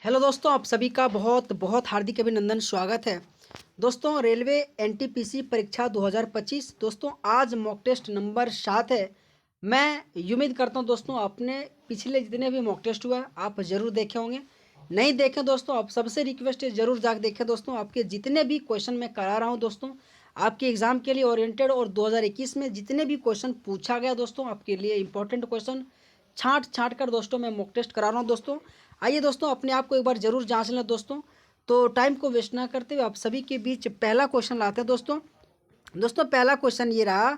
Hello दोस्तों, आप सभी का बहुत बहुत हार्दिक अभिनंदन, स्वागत है। दोस्तों, रेलवे एनटीपीसी परीक्षा 2025 दोस्तों आज मॉक टेस्ट नंबर 7 है। मैं उम्मीद करता हूं दोस्तों आपने पिछले जितने भी मॉक टेस्ट हुआ है आप ज़रूर देखे होंगे। नहीं देखें दोस्तों, आप सबसे रिक्वेस्ट है ज़रूर जाकर देखें दोस्तों। आपके जितने भी क्वेश्चन मैं करा रहा हूँ दोस्तों आपके एग्ज़ाम के लिए ओरिएंटेड, और 2021 में जितने भी क्वेश्चन पूछा गया दोस्तों आपके लिए इंपॉर्टेंट क्वेश्चन छाँट छाँट कर दोस्तों मैं मॉक टेस्ट करा रहा हूँ दोस्तों। आइए दोस्तों, अपने आप को एक बार ज़रूर जांच लें दोस्तों। तो टाइम को वेस्ट ना करते हुए आप सभी के बीच पहला क्वेश्चन लाते हैं दोस्तों। दोस्तों, पहला क्वेश्चन ये रहा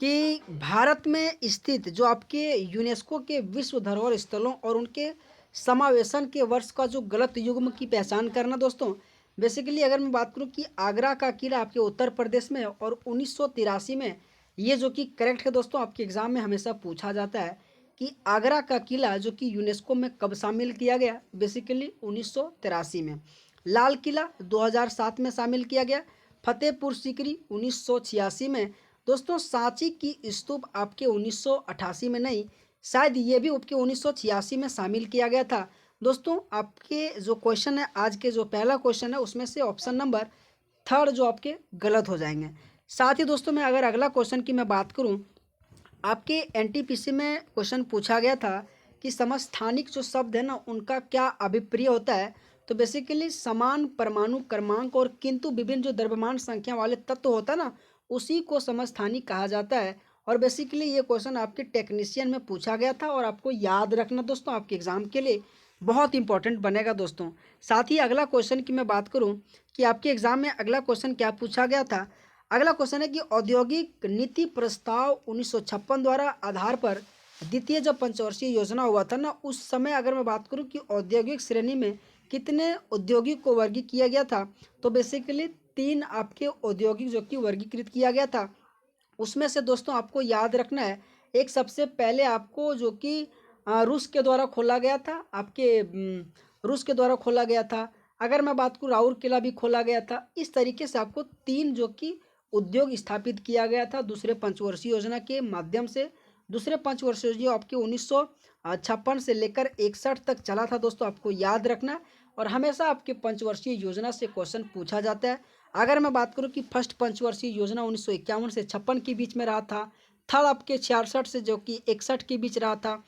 कि भारत में स्थित जो आपके यूनेस्को के विश्व धरोहर स्थलों और उनके समावेशन के वर्ष का जो गलत युग्म की पहचान करना दोस्तों। बेसिकली अगर मैं बात करूं कि आगरा का किला आपके उत्तर प्रदेश में है और 1983 में, ये जो कि करेक्ट है दोस्तों। आपके एग्जाम में हमेशा पूछा जाता है कि आगरा का किला जो कि यूनेस्को में कब शामिल किया गया। बेसिकली 1983 में। लाल किला 2007 में शामिल किया गया। फतेहपुर सीकरी 1986 में। दोस्तों, सांची की स्तूप आपके 1988 में नहीं, शायद ये भी आपके 1986 में शामिल किया गया था। दोस्तों, आपके जो क्वेश्चन है, आज के जो पहला क्वेश्चन है उसमें से ऑप्शन नंबर थर्ड जो आपके गलत हो जाएंगे। साथ ही दोस्तों, मैं अगर अगला क्वेश्चन की मैं बात करूं, आपके एनटीपीसी में क्वेश्चन पूछा गया था कि समस्थानिक जो शब्द है ना उनका क्या अभिप्राय होता है। तो बेसिकली समान परमाणु क्रमांक और किंतु विभिन्न जो द्रव्यमान संख्या वाले तत्व होता है ना उसी को समस्थानिक कहा जाता है। और बेसिकली ये क्वेश्चन आपके टेक्नीशियन में पूछा गया था और आपको याद रखना दोस्तों, आपके एग्जाम के लिए बहुत इंपॉर्टेंट बनेगा दोस्तों। साथ ही अगला क्वेश्चन की मैं बात करूं कि आपके एग्जाम में अगला क्वेश्चन क्या पूछा गया था। अगला क्वेश्चन है कि औद्योगिक नीति प्रस्ताव 1956 द्वारा आधार पर द्वितीय जब पंचवर्षीय योजना हुआ था ना उस समय अगर मैं बात करूं कि औद्योगिक श्रेणी में कितने औद्योगिक को वर्गीकृत किया गया था। तो बेसिकली 3 आपके औद्योगिक जो कि वर्गीकृत किया गया था। उसमें से दोस्तों आपको याद रखना है, एक सबसे पहले आपको जो कि रूस के द्वारा खोला गया था। आपके रूस के द्वारा खोला गया था। अगर मैं बात करूँ राउर किला भी खोला गया था। इस तरीके से आपको 3 जो कि उद्योग स्थापित किया गया था दूसरे पंचवर्षीय योजना के माध्यम से। दूसरे पंचवर्षीय योजना आपके 1956 से लेकर 61 तक चला था दोस्तों, आपको याद रखना। और हमेशा आपके पंचवर्षीय योजना से क्वेश्चन पूछा जाता है। अगर मैं बात करूं कि फर्स्ट पंचवर्षीय योजना 1951 से 56 के बीच में रहा था। थर्ड आपके 66 से जो कि 61 के बीच रहा था।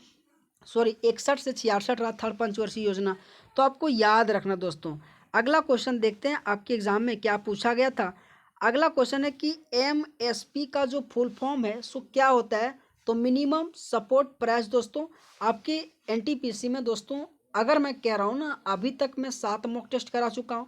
सॉरी, 61 से 66 रहा थर्ड पंचवर्षीय योजना। तो आपको याद रखना दोस्तों। अगला क्वेश्चन देखते हैं आपके एग्जाम में क्या पूछा गया था। अगला क्वेश्चन है कि एमएसपी का जो फुल फॉर्म है सो क्या होता है। तो मिनिमम सपोर्ट प्राइस दोस्तों। आपके एनटीपीसी में दोस्तों, अगर मैं कह रहा हूँ ना, अभी तक मैं 7 मॉक टेस्ट करा चुका हूँ।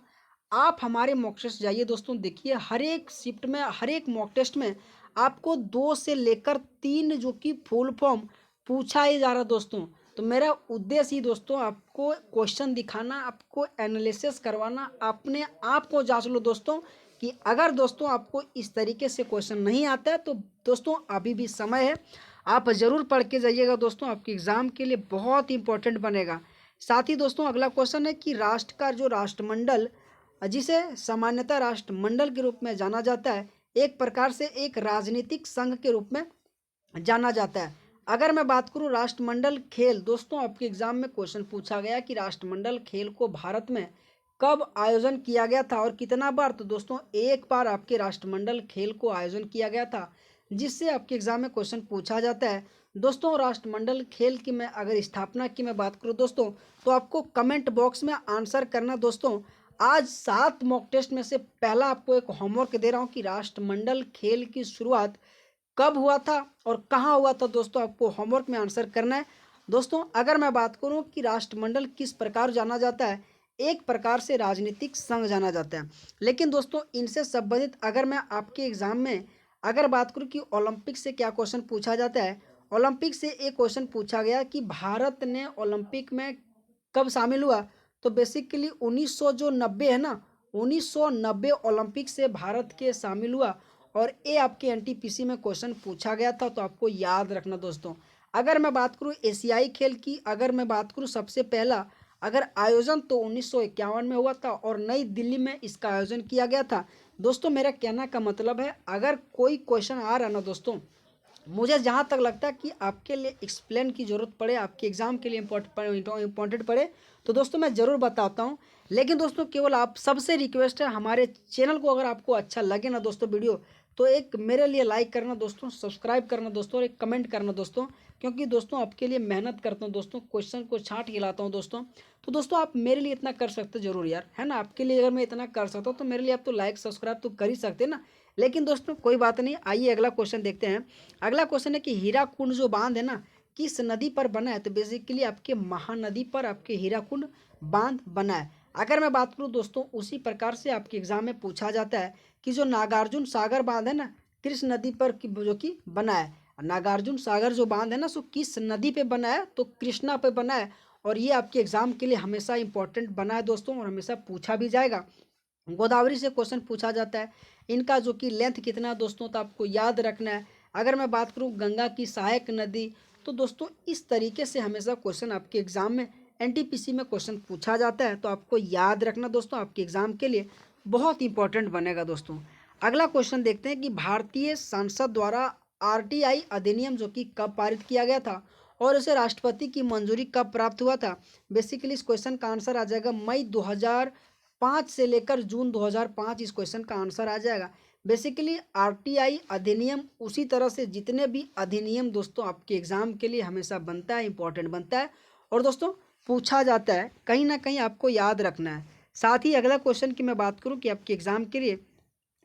आप हमारे मॉक टेस्ट जाइए दोस्तों, देखिए हर एक शिफ्ट में हर एक मॉक टेस्ट में आपको 2 से लेकर 3 जो कि फुल फॉर्म पूछा ही जा रहा दोस्तों। तो मेरा उद्देश्य ही दोस्तों आपको क्वेश्चन दिखाना, आपको एनालिसिस करवाना, अपने आप को जांच लो दोस्तों कि अगर दोस्तों आपको इस तरीके से क्वेश्चन नहीं आता है तो दोस्तों अभी भी समय है, आप ज़रूर पढ़ के जाइएगा दोस्तों, आपके एग्ज़ाम के लिए बहुत इंपॉर्टेंट बनेगा। साथ ही दोस्तों अगला क्वेश्चन है कि राष्ट्र का जो राष्ट्रमंडल, जिसे सामान्यतः राष्ट्रमंडल के रूप में जाना जाता है, एक प्रकार से एक राजनीतिक संघ के रूप में जाना जाता है। अगर मैं बात करूं राष्ट्रमंडल खेल, दोस्तों आपके एग्जाम में क्वेश्चन पूछा गया कि राष्ट्रमंडल खेल को भारत में कब आयोजन किया गया था और कितना बार। तो दोस्तों एक बार आपके राष्ट्रमंडल खेल को आयोजन किया गया था, जिससे आपके एग्जाम में क्वेश्चन पूछा जाता है। दोस्तों, राष्ट्रमंडल खेल की मैं अगर स्थापना की मैं बात करूं दोस्तों, तो आपको कमेंट बॉक्स में आंसर करना दोस्तों। आज 7 मॉक टेस्ट में से पहला आपको एक होमवर्क दे रहा हूं कि राष्ट्रमंडल खेल की शुरुआत कब हुआ था और कहाँ हुआ था दोस्तों, आपको होमवर्क में आंसर करना है दोस्तों। अगर मैं बात करूं कि राष्ट्रमंडल किस प्रकार जाना जाता है, एक प्रकार से राजनीतिक संघ जाना जाता है। लेकिन दोस्तों इनसे संबंधित अगर मैं आपके एग्जाम में अगर बात करूं कि ओलंपिक से क्या क्वेश्चन पूछा जाता है। ओलंपिक से एक क्वेश्चन पूछा गया कि भारत ने ओलंपिक में कब शामिल हुआ। तो बेसिकली 1900 जो 90 है ना, 1990 ओलंपिक से भारत के शामिल हुआ। और ये आपके एनटीपीसी में क्वेश्चन पूछा गया था, तो आपको याद रखना दोस्तों। अगर मैं बात करूं एशियाई खेल की, अगर मैं बात करूं सबसे पहला अगर आयोजन तो 1951 में हुआ था और नई दिल्ली में इसका आयोजन किया गया था। दोस्तों मेरा कहना का मतलब है, अगर कोई क्वेश्चन आ रहा ना दोस्तों मुझे जहाँ तक लगता है कि आपके लिए एक्सप्लेन की ज़रूरत पड़े, आपके एग्ज़ाम के लिए इम्पोर्टेंट पड़े, तो दोस्तों मैं ज़रूर बताता हूँ। लेकिन दोस्तों केवल आप सबसे रिक्वेस्ट है, हमारे चैनल को अगर आपको अच्छा लगे ना दोस्तों वीडियो, तो एक मेरे लिए लाइक करना दोस्तों, सब्सक्राइब करना दोस्तों, और एक कमेंट करना दोस्तों। क्योंकि दोस्तों आपके लिए मेहनत करता हूँ दोस्तों, क्वेश्चन को छाँट के लाता हूँ दोस्तों। तो दोस्तों आप मेरे लिए इतना कर सकते जरूर यार, है ना। आपके लिए अगर मैं इतना कर सकता हूँ तो मेरे लिए आप तो लाइक सब्सक्राइब तो कर ही सकते ना। लेकिन दोस्तों कोई बात नहीं, आइए अगला क्वेश्चन देखते हैं। अगला क्वेश्चन है कि हीराकुंड जो बांध है ना, किस नदी पर बना है। तो बेसिकली आपके महानदी पर आपके हीराकुंड बांध बना है। अगर मैं बात करूं दोस्तों, उसी प्रकार से आपके एग्जाम में पूछा जाता है कि जो नागार्जुन सागर बांध है ना, किस नदी पर जो कि बना है। नागार्जुन सागर जो बांध है ना, सो किस नदी पे बना है, तो कृष्णा पे बना है। और ये आपके एग्जाम के लिए हमेशा इंपॉर्टेंट बना है दोस्तों, और हमेशा पूछा भी जाएगा। गोदावरी से क्वेश्चन पूछा जाता है। इनका जो कि लेंथ कितना है दोस्तों, तो आपको याद रखना है। अगर मैं बात करूं गंगा की सहायक नदी, तो दोस्तों इस तरीके से हमेशा क्वेश्चन आपके एग्जाम में एनटीपीसी में क्वेश्चन पूछा जाता है। तो आपको याद रखना दोस्तों, आपके एग्जाम के लिए बहुत इंपॉर्टेंट बनेगा दोस्तों। अगला क्वेश्चन देखते हैं कि भारतीय संसद द्वारा आरटीआई अधिनियम जो कि कब पारित किया गया था, और इसे राष्ट्रपति की मंजूरी कब प्राप्त हुआ था। बेसिकली इस क्वेश्चन का आंसर आ जाएगा मई 2005 से लेकर जून 2005, इस क्वेश्चन का आंसर आ जाएगा। बेसिकली आरटीआई अधिनियम, उसी तरह से जितने भी अधिनियम दोस्तों आपके एग्जाम के लिए हमेशा बनता है, इंपॉर्टेंट बनता है, और दोस्तों पूछा जाता है, कहीं ना कहीं आपको याद रखना है। साथ ही अगला क्वेश्चन की मैं बात करूं कि आपके एग्जाम के लिए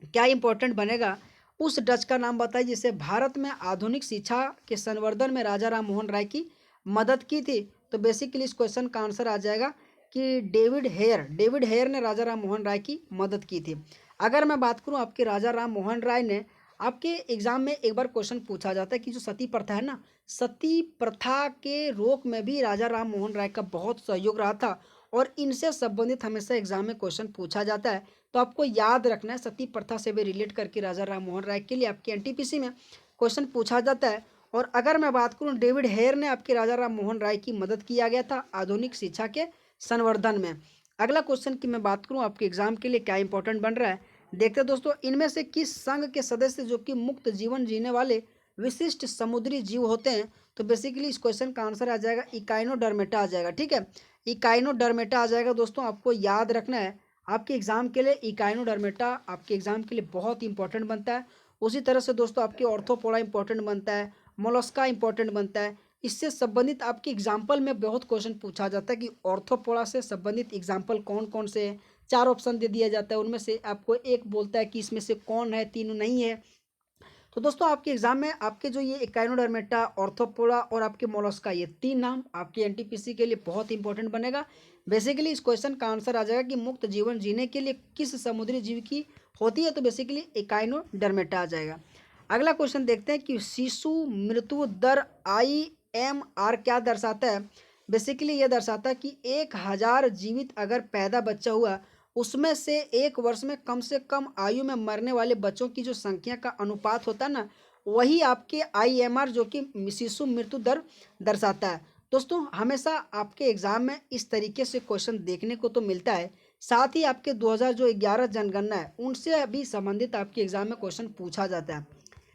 क्या इंपॉर्टेंट बनेगा। उस डच का नाम बताइए जिसे भारत में आधुनिक शिक्षा के संवर्धन में राजा राम मोहन राय की मदद की थी। तो बेसिकली इस क्वेश्चन का आंसर आ जाएगा कि डेविड हेयर ने राजा राम मोहन राय की मदद की थी। अगर मैं बात करूं आपके राजा राम मोहन राय ने, आपके एग्जाम में एक बार क्वेश्चन पूछा जाता है कि जो सती प्रथा है ना, सती प्रथा के रोक में भी राजा राम मोहन राय का बहुत सहयोग रहा था, और इनसे संबंधित हमेशा एग्जाम में क्वेश्चन पूछा जाता है। तो आपको याद रखना है, सती प्रथा से भी रिलेट करके राजा राम मोहन राय के लिए आपके एनटीपीसी में क्वेश्चन पूछा जाता है। और अगर मैं बात करूं, डेविड हेयर ने आपके राजा राम मोहन राय की मदद किया गया था आधुनिक शिक्षा के संवर्धन में। अगला क्वेश्चन की मैं बात करूं आपके एग्जाम के लिए क्या इंपॉर्टेंट बन रहा है, देखते हैं दोस्तों। इनमें से किस संघ के सदस्य जो कि मुक्त जीवन जीने वाले विशिष्ट समुद्री जीव होते हैं। तो बेसिकली इस क्वेश्चन का आंसर आ जाएगा इकाइनोडर्मेटा आ जाएगा, ठीक है। इकाइनोडर्मेटा आ जाएगा दोस्तों, आपको याद रखना है। आपके एग्जाम के लिए इकाइनोडर्मेटा आपके एग्जाम के लिए बहुत इंपॉर्टेंट बनता है। उसी तरह से दोस्तों आपके ऑर्थोपोडा इंपॉर्टेंट बनता है, मोलस्का इंपॉर्टेंट बनता है। इससे संबंधित आपके एग्जाम्पल में बहुत क्वेश्चन पूछा जाता है कि ऑर्थोपोडा से संबंधित एग्जाम्पल कौन कौन से हैं। 4 ऑप्शन दे दिया जाता है, उनमें से आपको एक बोलता है कि इसमें से कौन है, तीनों नहीं है। तो दोस्तों आपके एग्जाम में आपके जो ये इकाइनोडर्मेटा, ऑर्थोपोडा और आपके मोलस्का, ये 3 नाम आपके एनटीपीसी के लिए बहुत इंपॉर्टेंट बनेगा। बेसिकली इस क्वेश्चन का आंसर आ जाएगा कि मुक्त जीवन जीने के लिए किस समुद्री जीव की होती है। तो बेसिकली इकाइनोडर्मेटा आ जाएगा। अगला क्वेश्चन देखते हैं कि शिशु मृत्यु दर IMR क्या दर्शाता है। बेसिकली ये दर्शाता है कि 1000 जीवित अगर पैदा बच्चा हुआ, उसमें से 1 वर्ष में कम आयु में मरने वाले बच्चों की जो संख्या का अनुपात होता है ना, वही आपके IMR जो कि शिशु मृत्यु दर दर्शाता है। दोस्तों हमेशा आपके एग्जाम में इस तरीके से क्वेश्चन देखने को तो मिलता है। साथ ही आपके 2011 जनगणना है, उनसे भी संबंधित आपके एग्जाम में क्वेश्चन पूछा जाता है।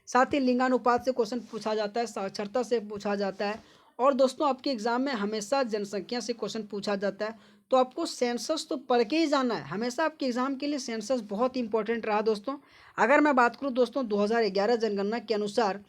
साथ ही लिंगानुपात से क्वेश्चन पूछा जाता है, साक्षरता से पूछा जाता है, और दोस्तों आपके एग्जाम में हमेशा जनसंख्या से क्वेश्चन पूछा जाता है। तो आपको सेंसस तो पढ़ के ही जाना है, हमेशा आपके एग्जाम के लिए सेंसस बहुत इंपॉर्टेंट रहा दोस्तों। अगर मैं बात करूं दोस्तों 2011 जनगणना के अनुसार,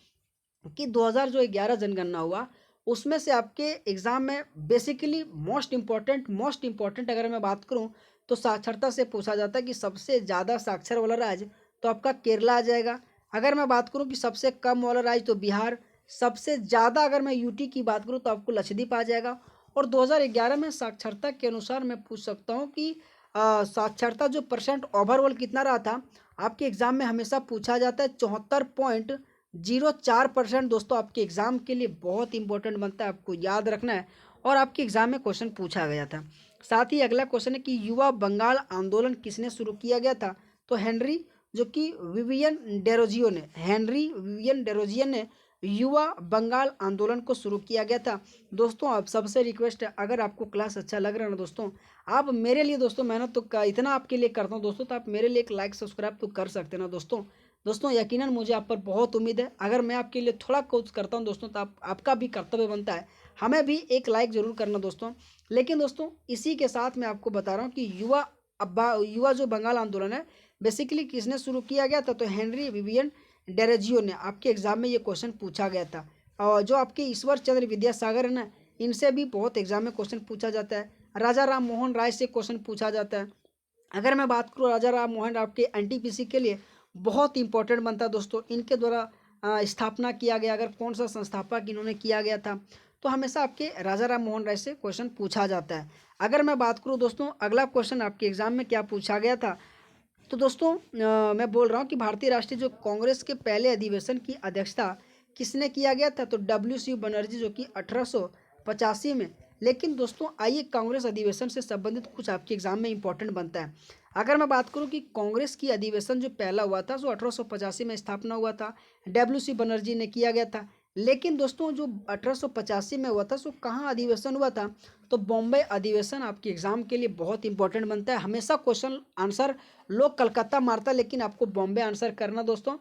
कि 2011 जनगणना हुआ, उसमें से आपके एग्जाम में बेसिकली मोस्ट इम्पॉर्टेंट अगर मैं बात करूं, तो साक्षरता से पूछा जाता है कि सबसे ज़्यादा साक्षर वाला राज्य तो आपका केरला आ जाएगा। अगर मैं बात करूं कि सबसे कम वाला राज्य तो बिहार, सबसे ज़्यादा अगर मैं यूटी की बात करूं तो आपको लक्षद्वीप आ जाएगा। और 2011 में साक्षरता के अनुसार मैं पूछ सकता हूं कि साक्षरता जो परसेंट ओवरऑल कितना रहा था। आपके एग्जाम में हमेशा पूछा जाता है 74.04%। दोस्तों आपके एग्जाम के लिए बहुत इंपॉर्टेंट बनता है, आपको याद रखना है, और आपके एग्जाम में क्वेश्चन पूछा गया था। साथ ही अगला क्वेश्चन है कि युवा बंगाल आंदोलन किसने शुरू किया गया था। तो हेनरी जो कि हेनरी विवियन डेरोजियन ने युवा बंगाल आंदोलन को शुरू किया गया था। दोस्तों आप सबसे रिक्वेस्ट है, अगर आपको क्लास अच्छा लग रहा है ना दोस्तों, आप मेरे लिए दोस्तों मेहनत तो इतना आपके लिए करता हूँ दोस्तों, तो आप मेरे लिए एक लाइक सब्सक्राइब तो कर सकते हैं ना दोस्तों। दोस्तों यकीनन मुझे आप पर बहुत उम्मीद है। अगर मैं आपके लिए थोड़ा कुछ करता हूँ दोस्तों, तो आपका भी कर्तव्य बनता है हमें भी एक लाइक ज़रूर करना दोस्तों। लेकिन दोस्तों इसी के साथ मैं आपको बता रहा हूँ कि युवा जो बंगाल आंदोलन है, बेसिकली किसने शुरू किया गया था, तो हेनरी विवियन डेरोजियो ने। आपके एग्जाम में ये क्वेश्चन पूछा गया था। और जो आपके ईश्वर चंद्र विद्यासागर है ना, इनसे भी बहुत एग्जाम में क्वेश्चन पूछा जाता है। राजा राम मोहन राय से क्वेश्चन पूछा जाता है। अगर मैं बात करूँ राजा राम मोहन राय के एनटीपीसी के लिए बहुत इंपॉर्टेंट बनता है दोस्तों। इनके द्वारा स्थापना किया गया, अगर कौन सा संस्थापक इन्होंने किया गया था, तो हमेशा आपके राजा राम मोहन राय से क्वेश्चन पूछा जाता है। अगर मैं बात करूँ दोस्तों अगला क्वेश्चन आपके एग्जाम में क्या पूछा गया था, तो दोस्तों मैं बोल रहा हूँ कि भारतीय राष्ट्रीय जो कांग्रेस के पहले अधिवेशन की अध्यक्षता किसने किया गया था, तो डब्ल्यू सी बनर्जी, जो कि 1885 में। लेकिन दोस्तों आइए कांग्रेस अधिवेशन से संबंधित कुछ आपके एग्जाम में इंपॉर्टेंट बनता है। अगर मैं बात करूं कि कांग्रेस की अधिवेशन जो पहला हुआ था, जो 1885 में स्थापना हुआ था, डब्ल्यू सी बनर्जी ने किया गया था। लेकिन दोस्तों जो 1885 में हुआ था, सो कहाँ अधिवेशन हुआ था, तो बॉम्बे अधिवेशन आपके एग्जाम के लिए बहुत इंपॉर्टेंट बनता है। हमेशा क्वेश्चन आंसर लोग कलकत्ता मारता है, लेकिन आपको बॉम्बे आंसर करना दोस्तों।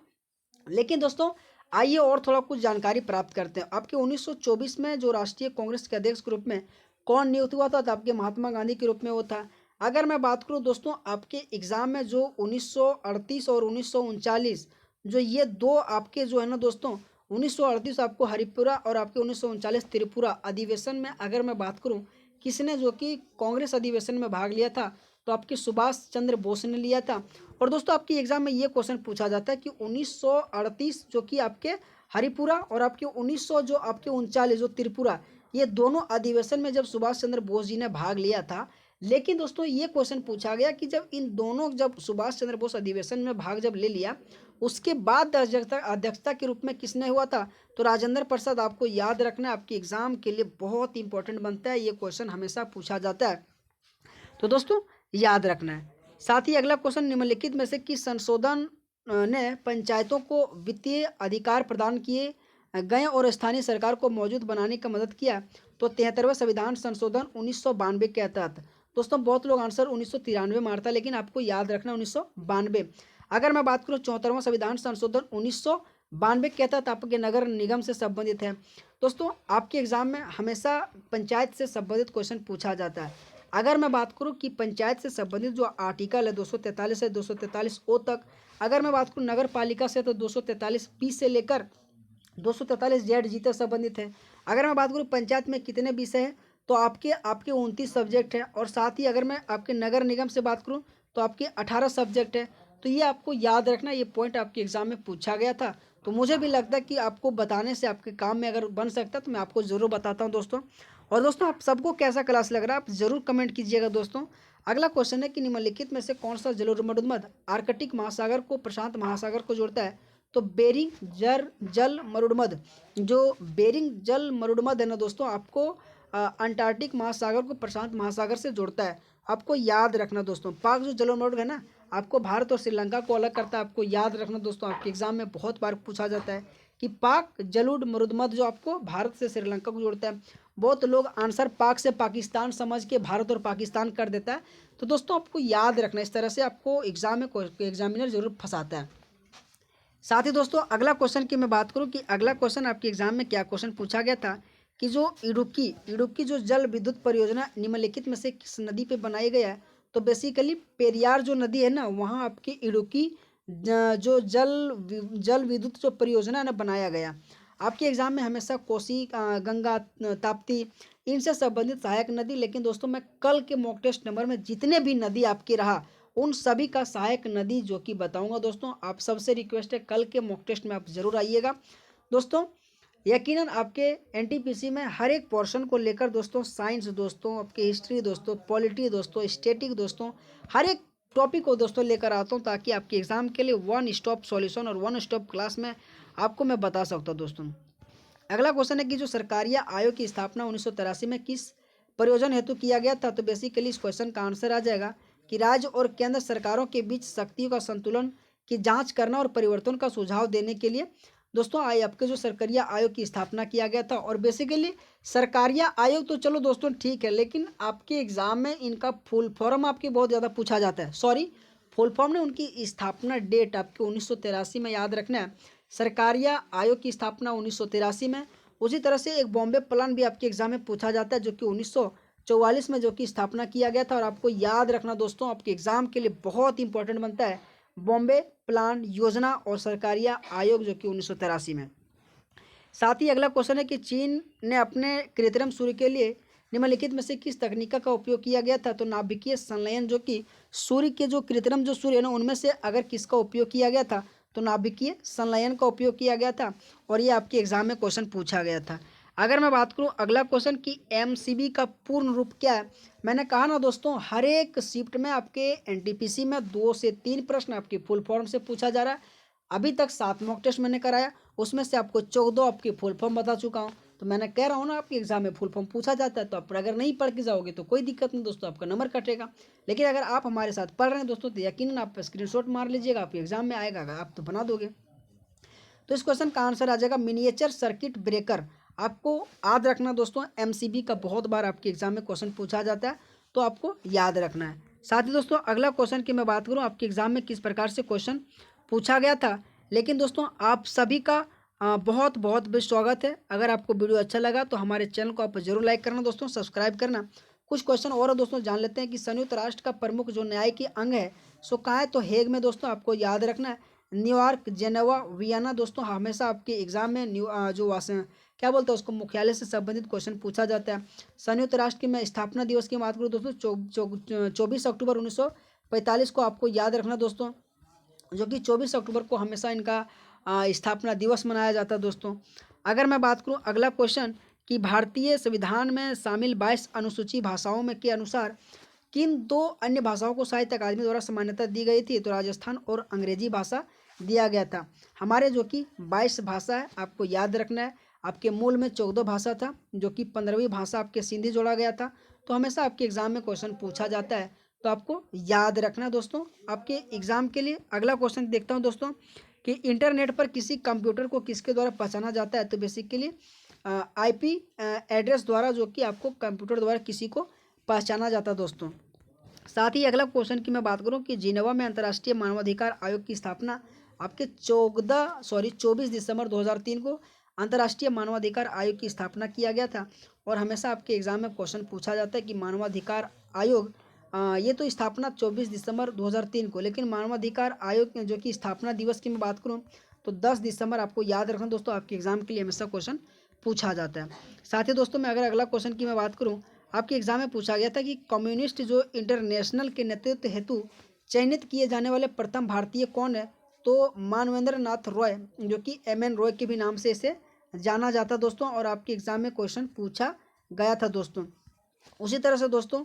लेकिन दोस्तों आइए और थोड़ा कुछ जानकारी प्राप्त करते हैं। आपके 1924 में जो राष्ट्रीय कांग्रेस के अध्यक्ष के रूप में कौन नियुक्त हुआ था, तो आपके महात्मा गांधी के रूप में वो था। अगर मैं बात करूं दोस्तों आपके एग्जाम में जो 1938 और 1939, जो ये दो आपके जो है ना दोस्तों, 1938 आपको हरिपुरा और आपके 1939 त्रिपुरा अधिवेशन में अगर मैं बात करूं किसने जो कि कांग्रेस अधिवेशन में भाग लिया था, तो आपके सुभाष चंद्र बोस ने लिया था। और दोस्तों आपके एग्जाम में ये क्वेश्चन पूछा जाता है कि 1938 जो कि आपके हरिपुरा और आपके 1900 जो आपके 39 जो त्रिपुरा, ये दोनों अधिवेशन में जब सुभाष चंद्र बोस जी ने भाग लिया था। लेकिन दोस्तों ये क्वेश्चन पूछा गया कि जब सुभाष चंद्र बोस अधिवेशन में भाग जब ले लिया, उसके बाद अध्यक्षता के रूप में किसने हुआ था, तो राजेंद्र प्रसाद। आपको याद रखना है, आपके एग्जाम के लिए बहुत इंपॉर्टेंट बनता है, ये क्वेश्चन हमेशा पूछा जाता है, तो दोस्तों याद रखना है। साथ ही अगला क्वेश्चन, निम्नलिखित में से किस संशोधन ने पंचायतों को वित्तीय अधिकार प्रदान किए गए और स्थानीय सरकार को मौजूद बनाने का मदद किया, तो 73वां संविधान संशोधन 1992 के तहत। दोस्तों बहुत लोग आंसर 1993 मारता, लेकिन आपको याद रखना 1992। अगर मैं बात करूँ 74वां संविधान संशोधन 1992 के तहत आपके नगर निगम से संबंधित है। दोस्तों आपके एग्जाम में हमेशा पंचायत से संबंधित क्वेश्चन पूछा जाता है। अगर मैं बात करूं कि पंचायत से संबंधित जो आर्टिकल है 243 से 243 ओ तक, अगर मैं बात करूं नगर पालिका से, तो 243 बी से लेकर 243 जेड जी तक संबंधित है। अगर मैं बात करूं पंचायत में कितने विषय हैं, तो आपके आपके 29 सब्जेक्ट हैं। और साथ ही अगर मैं आपके नगर निगम से बात करूं, तो आपके 18 सब्जेक्ट हैं। तो ये आपको याद रखना, ये पॉइंट आपके एग्जाम में पूछा गया था। तो मुझे भी लगता है कि आपको बताने से आपके काम में अगर बन सकता है, तो मैं आपको ज़रूर बताता हूँ दोस्तों। और दोस्तों आप सबको कैसा क्लास लग रहा है, आप ज़रूर कमेंट कीजिएगा दोस्तों। अगला क्वेश्चन है कि निम्नलिखित में से कौन सा जलमरुद्मद आर्कटिक महासागर को प्रशांत महासागर को जोड़ता है, तो बेरिंग जल मरुड़मद। जो बेरिंग जल मरुड़मद है ना दोस्तों, आपको अंटार्कटिक महासागर को प्रशांत महासागर से जोड़ता है। आपको याद रखना दोस्तों, पाक जो जलमरुद है ना, आपको भारत और श्रीलंका को अलग करता है। आपको याद रखना दोस्तों, आपके एग्जाम में बहुत बार पूछा जाता है कि पाक जलूड मरुदमद जो आपको भारत से श्रीलंका को जोड़ता है। बहुत लोग आंसर पाक से पाकिस्तान समझ के भारत और पाकिस्तान कर देता है। तो दोस्तों आपको याद रखना, इस तरह से आपको एग्जाम में एग्जामिनर जरूर फंसाता है। साथ ही दोस्तों अगला क्वेश्चन की मैं बात करूं कि अगला क्वेश्चन आपके एग्जाम में क्या क्वेश्चन पूछा गया था, कि जो इडुक्की जो जल विद्युत परियोजना निम्नलिखित में से किस नदी पे बनाई गया है, तो बेसिकली पेरियार जो नदी है ना, वहाँ आपकी इडुक्की जो जल विद्युत जो परियोजना है ना बनाया गया। आपके एग्जाम में हमेशा कोसी गंगा ताप्ती इनसे संबंधित सहायक नदी। लेकिन दोस्तों मैं कल के मॉक टेस्ट नंबर में जितने भी नदी आपके रहा, उन सभी का सहायक नदी जो कि बताऊंगा दोस्तों। आप सबसे रिक्वेस्ट है कल के मॉक टेस्ट में आप जरूर आइएगा दोस्तों। यकीनन आपके एनटीपीसी में हर एक पोर्शन को लेकर दोस्तों, साइंस दोस्तों, आपके हिस्ट्री दोस्तों, पॉलिटी दोस्तों, स्टैटिक दोस्तों, हर एक टॉपिक को दोस्तों लेकर आता हूँ, ताकि आपके एग्जाम के लिए वन स्टॉप सॉल्यूशन और वन स्टॉप क्लास में आपको मैं बता सकता हूँ दोस्तों। अगला क्वेश्चन है कि जो सरकारिया आयोग की स्थापना 1983 में किस प्रयोजन हेतु किया गया था, तो बेसिकली इस क्वेश्चन का आंसर आ जाएगा कि राज्य और केंद्र सरकारों के बीच शक्तियों का संतुलन की जांच करना और परिवर्तन का सुझाव देने के लिए दोस्तों आपके जो सरकारिया आयोग की स्थापना किया गया था। और बेसिकली सरकारिया आयोग तो चलो दोस्तों ठीक है, लेकिन आपके एग्जाम में इनका फुल फॉर्म आपके बहुत ज़्यादा पूछा जाता है। सॉरी, फुल फॉर्म ने उनकी स्थापना डेट आपके 1983 में याद रखना है। सरकारिया आयोग की स्थापना 1983 में। उसी तरह से एक बॉम्बे प्लान भी आपके एग्जाम में पूछा जाता है जो कि 1944 में जो कि स्थापना किया गया था। और आपको याद रखना दोस्तों, आपके एग्जाम के लिए बहुत इंपॉर्टेंट बनता है बॉम्बे प्लान योजना और सरकारिया आयोग जो कि 1983 में। साथ ही अगला क्वेश्चन है कि चीन ने अपने कृत्रिम सूर्य के लिए निम्नलिखित में से किस तकनीक का उपयोग किया गया था। तो नाभिकीय संलयन जो कि सूर्य के जो कृत्रिम जो सूर्य है ना उनमें से अगर किसका उपयोग किया गया था तो नाभिकीय संलयन का उपयोग किया गया था। और ये आपके एग्जाम में क्वेश्चन पूछा गया था। अगर मैं बात करूं अगला क्वेश्चन कि एमसीबी का पूर्ण रूप क्या है। मैंने कहा ना दोस्तों, हर एक शिफ्ट में आपके एनटीपीसी में 2 से 3 प्रश्न आपके फुल फॉर्म से पूछा जा रहा है। अभी तक 7 मॉक टेस्ट मैंने कराया, उसमें से आपको 14 आपके फुल फॉर्म बता चुका हूँ। तो मैंने कह रहा हूँ ना, आपके एग्जाम में फुल फॉर्म पूछा जाता है तो आप अगर नहीं पढ़ के जाओगे तो कोई दिक्कत नहीं दोस्तों, आपका नंबर कटेगा। लेकिन अगर आप हमारे साथ पढ़ रहे हैं दोस्तों तो यकीनन आप स्क्रीनशॉट मार लीजिएगा, आपके एग्जाम में आएगा, आप तो बना दोगे। तो इस क्वेश्चन का आंसर आ जाएगा मिनिएचर सर्किट ब्रेकर। आपको याद रखना दोस्तों, एमसीबी का बहुत बार आपके एग्जाम में क्वेश्चन पूछा जाता है तो आपको याद रखना है। साथ ही दोस्तों अगला क्वेश्चन की मैं बात करूँ आपके एग्जाम में किस प्रकार से क्वेश्चन पूछा गया था। लेकिन दोस्तों आप सभी का बहुत बहुत भी स्वागत है। अगर आपको वीडियो अच्छा लगा तो हमारे चैनल को आप जरूर लाइक करना दोस्तों, सब्सक्राइब करना। कुछ क्वेश्चन और दोस्तों जान लेते हैं कि संयुक्त राष्ट्र का प्रमुख जो न्यायिक अंग है सो कहाँ है। तो हेग में दोस्तों, आपको याद रखना है। न्यूयॉर्क, जेनेवा, वियना दोस्तों हमेशा आपके एग्जाम में क्या बोलते हैं उसको, मुख्यालय से संबंधित क्वेश्चन पूछा जाता है। संयुक्त राष्ट्र की मैं स्थापना दिवस की बात करूँ दोस्तों 24 अक्टूबर 1945 को आपको याद रखना दोस्तों, जो कि 24 अक्टूबर को हमेशा इनका स्थापना दिवस मनाया जाता है दोस्तों। अगर मैं बात करूं अगला क्वेश्चन कि भारतीय संविधान में शामिल 22 अनुसूची भाषाओं में के अनुसार किन 2 अन्य भाषाओं को साहित्य अकादमी द्वारा मान्यता दी गई थी। तो राजस्थान और अंग्रेजी भाषा दिया गया था। हमारे जो कि 22 भाषा है आपको याद रखना है। आपके मूल में 14 भाषा था जो कि 15वीं भाषा आपके सिंधी जोड़ा गया था। तो हमेशा आपके एग्जाम में क्वेश्चन पूछा जाता है तो आपको याद रखना दोस्तों। आपके एग्जाम के लिए अगला क्वेश्चन देखता हूं दोस्तों कि इंटरनेट पर किसी कंप्यूटर को किसके द्वारा पहचाना जाता है। तो बेसिकली आईपी एड्रेस द्वारा जो कि आपको कंप्यूटर द्वारा किसी को पहचाना जाता है दोस्तों। साथ ही अगला क्वेश्चन की मैं बात करूं कि जिनेवा में अंतर्राष्ट्रीय मानवाधिकार आयोग की स्थापना आपके 24 दिसंबर 2003 को अंतर्राष्ट्रीय मानवाधिकार आयोग की स्थापना किया गया था। और हमेशा आपके एग्जाम में क्वेश्चन पूछा जाता है कि मानवाधिकार आयोग ये तो स्थापना 24 दिसंबर 2003 को, लेकिन मानवाधिकार आयोग जो कि स्थापना दिवस की मैं बात करूं तो 10 दिसंबर आपको याद रखना दोस्तों, आपके एग्जाम के लिए हमेशा क्वेश्चन पूछा जाता है। साथ ही दोस्तों मैं अगर अगला क्वेश्चन की मैं बात करूं, आपके एग्जाम में पूछा गया था कि कम्युनिस्ट जो इंटरनेशनल के नेतृत्व हेतु चयनित किए जाने वाले प्रथम भारतीय कौन है। तो मानवेंद्र नाथ रॉय जो कि MN रॉय के भी नाम से इसे जाना जाता दोस्तों, और आपके एग्जाम में क्वेश्चन पूछा गया था दोस्तों। उसी तरह से दोस्तों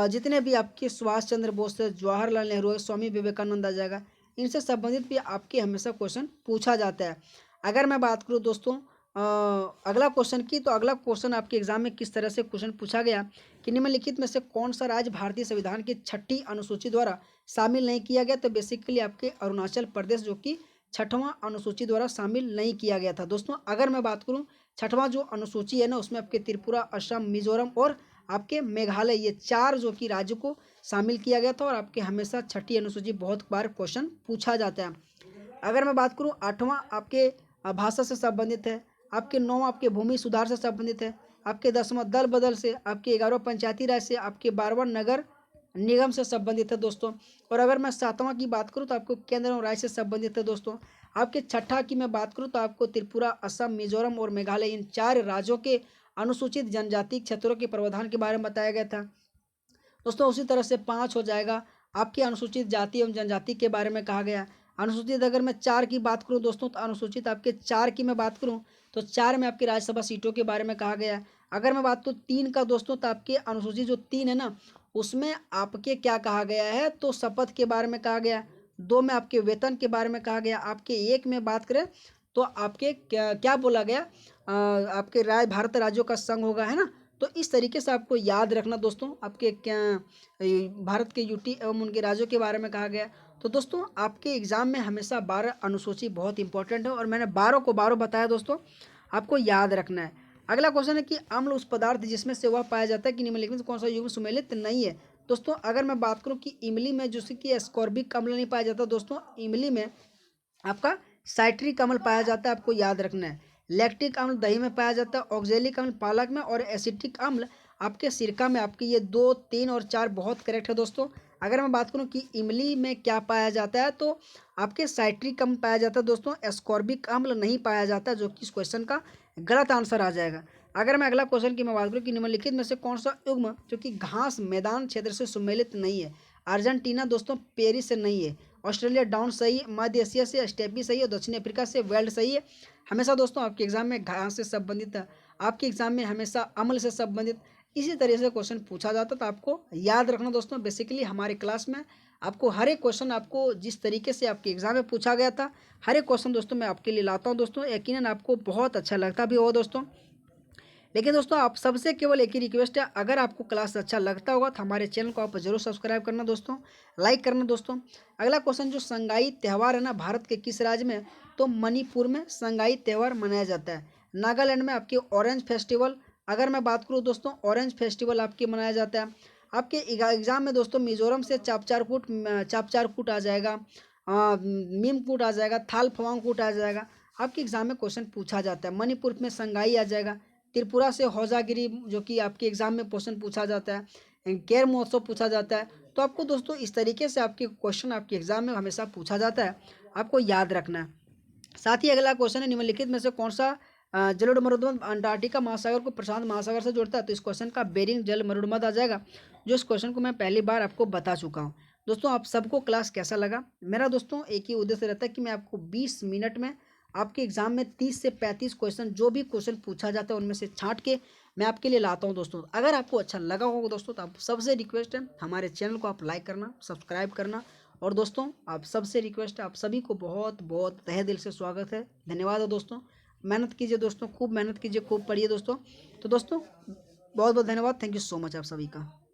जितने भी आपके सुभाष चंद्र बोस है, जवाहरलाल नेहरू है, स्वामी विवेकानंद आ जाएगा, इनसे संबंधित भी आपके हमेशा क्वेश्चन पूछा जाता है। अगर मैं बात करूँ दोस्तों अगला क्वेश्चन की, तो अगला क्वेश्चन आपके एग्जाम में किस तरह से क्वेश्चन पूछा गया कि निम्नलिखित में से कौन सा राज्य भारतीय संविधान की 6ठी अनुसूची द्वारा शामिल नहीं किया गया। तो बेसिकली आपके अरुणाचल प्रदेश जो कि 6वां अनुसूची द्वारा शामिल नहीं किया गया था दोस्तों। अगर मैं बात करूँ 6वां जो अनुसूची है ना उसमें आपके त्रिपुरा, असम, मिजोरम और आपके मेघालय, ये 4 जो कि राज्य को शामिल किया गया था। और आपके हमेशा 6ठी अनुसूची बहुत बार क्वेश्चन पूछा जाता है। अगर मैं बात करूं 8वां आपके भाषा से संबंधित है, आपके 9वां आपके भूमि सुधार से संबंधित है, आपके 10वां दल बदल से, आपके 11वां पंचायती राज से, आपके 12वां नगर निगम से संबंधित है दोस्तों। और अगर मैं 7वां की बात करूं तो आपको केंद्र और राज्य से संबंधित है दोस्तों। आपके 6ठा की मैं बात करूं तो आपको त्रिपुरा, असम, मिजोरम और मेघालय, इन 4 राज्यों के अनुसूचित जनजाति क्षेत्रों के प्रावधान के बारे में बताया गया था दोस्तों। उसी तरह से 5 हो जाएगा आपकी अनुसूचित जाति एवं जनजाति के बारे में कहा गया। अनुसूचित अगर मैं 4 की बात करूं दोस्तों तो अनुसूचित आपके 4 की मैं बात करूं तो 4 में आपकी राज्यसभा सीटों के बारे में कहा गया। अगर मैं बात करूं 3 का दोस्तों तो आपके अनुसूचित जो 3 है ना उसमें आपके क्या कहा गया है, तो शपथ के बारे में कहा गया। 2 में आपके वेतन के बारे में कहा गया। आपके 1 में बात करें तो आपके क्या क्या बोला गया, आपके भारत राज्यों का संघ होगा, है ना। तो इस तरीके से आपको याद रखना दोस्तों, आपके क्या भारत के यूटी एवं उनके राज्यों के बारे में कहा गया। तो दोस्तों आपके एग्जाम में हमेशा 12 अनुसूची बहुत इंपॉर्टेंट है और मैंने 12 को 12 बताया दोस्तों, आपको याद रखना है। अगला क्वेश्चन है कि अम्ल उस पदार्थ जिसमें से वह पाया जाता है कि निम्नलिखित में से कौन सा युग्म सुमेलित नहीं है। दोस्तों अगर मैं बात करूँ कि इमली में जैसे कि एस्कॉर्बिक अम्ल नहीं पाया जाता दोस्तों, इमली में आपका साइट्रिक अम्ल पाया जाता है, आपको याद रखना है। लैक्टिक अम्ल दही में पाया जाता है, ऑक्जेलिक अम्ल पालक में, और एसिटिक अम्ल आपके सिरका में। आपके ये 2, 3 और 4 बहुत करेक्ट है दोस्तों। अगर मैं बात करूं कि इमली में क्या पाया जाता है, तो आपके साइट्रिक अम्ल पाया जाता है दोस्तों, एस्कॉर्बिक अम्ल नहीं पाया जाता, जो कि इस क्वेश्चन का गलत आंसर आ जाएगा। अगर मैं अगला क्वेश्चन की मैं बात करूँ कि निम्नलिखित में से कौन सा युग्म जो कि घास मैदान क्षेत्र से सुमेलित नहीं है। अर्जेंटीना दोस्तों पेरिस से नहीं है, ऑस्ट्रेलिया डाउन सही है, मध्य एशिया से स्टेपी सही है, दक्षिण अफ्रीका से वेल्ड सही है। हमेशा दोस्तों आपके एग्जाम में घास से संबंधित, आपके एग्जाम में हमेशा अम्ल से संबंधित इसी तरह से क्वेश्चन पूछा जाता, तो आपको याद रखना दोस्तों। बेसिकली हमारे क्लास में आपको हर एक क्वेश्चन, आपको जिस तरीके से आपके एग्जाम में पूछा गया था, हर एक क्वेश्चन दोस्तों मैं आपके लिए लाता हूँ दोस्तों। यकीनन आपको बहुत अच्छा लगता भी होगा दोस्तों। लेकिन दोस्तों आप सबसे केवल एक ही रिक्वेस्ट है, अगर आपको क्लास अच्छा लगता होगा तो हमारे चैनल को आप जरूर सब्सक्राइब करना दोस्तों, लाइक करना दोस्तों। अगला क्वेश्चन, जो संगाई त्यौहार है ना, भारत के किस राज्य में? तो मणिपुर में संगाई त्यौहार मनाया जाता है। नागालैंड में आपके ऑरेंज फेस्टिवल, अगर मैं बात करूँ दोस्तों, ऑरेंज फेस्टिवल आपके मनाया जाता है। आपके एग्जाम में दोस्तों मिजोरम से चापचार कूट आ जाएगा, मीम कूट आ जाएगा, थाल फवांग कूट आ जाएगा। आपके एग्जाम में क्वेश्चन पूछा जाता है। मणिपुर में संगाई आ जाएगा। त्रिपुरा से हौजागिरी, जो कि आपके एग्जाम में क्वेश्चन पूछा जाता है। केर महोत्सव पूछा जाता है। तो आपको दोस्तों इस तरीके से आपके क्वेश्चन आपके एग्जाम में हमेशा पूछा जाता है, आपको याद रखना है। साथ ही अगला क्वेश्चन है, निम्नलिखित में से कौन सा जलोढ़ मरुदमद अंटार्कटिका महासागर को प्रशांत महासागर से जोड़ता है? तो इस क्वेश्चन का बेरिंग जल मरुदमद आ जाएगा, जो इस क्वेश्चन को मैं पहली बार आपको बता चुका हूँ। दोस्तों आप सबको क्लास कैसा लगा? मेरा दोस्तों एक ही उद्देश्य रहता है कि मैं आपको 20 मिनट में आपके एग्जाम में 30 से 35 क्वेश्चन, जो भी क्वेश्चन पूछा जाता है उनमें से छांट के मैं आपके लिए लाता हूं दोस्तों। अगर आपको अच्छा लगा होगा दोस्तों, तो आप सबसे रिक्वेस्ट है हमारे चैनल को आप लाइक करना, सब्सक्राइब करना। और दोस्तों आप सबसे रिक्वेस्ट है, आप सभी को बहुत बहुत तहे दिल से स्वागत है, धन्यवाद है दोस्तों। मेहनत कीजिए दोस्तों, खूब मेहनत कीजिए, खूब पढ़िए दोस्तों। तो दोस्तों बहुत बहुत धन्यवाद, थैंक यू सो मच आप सभी का।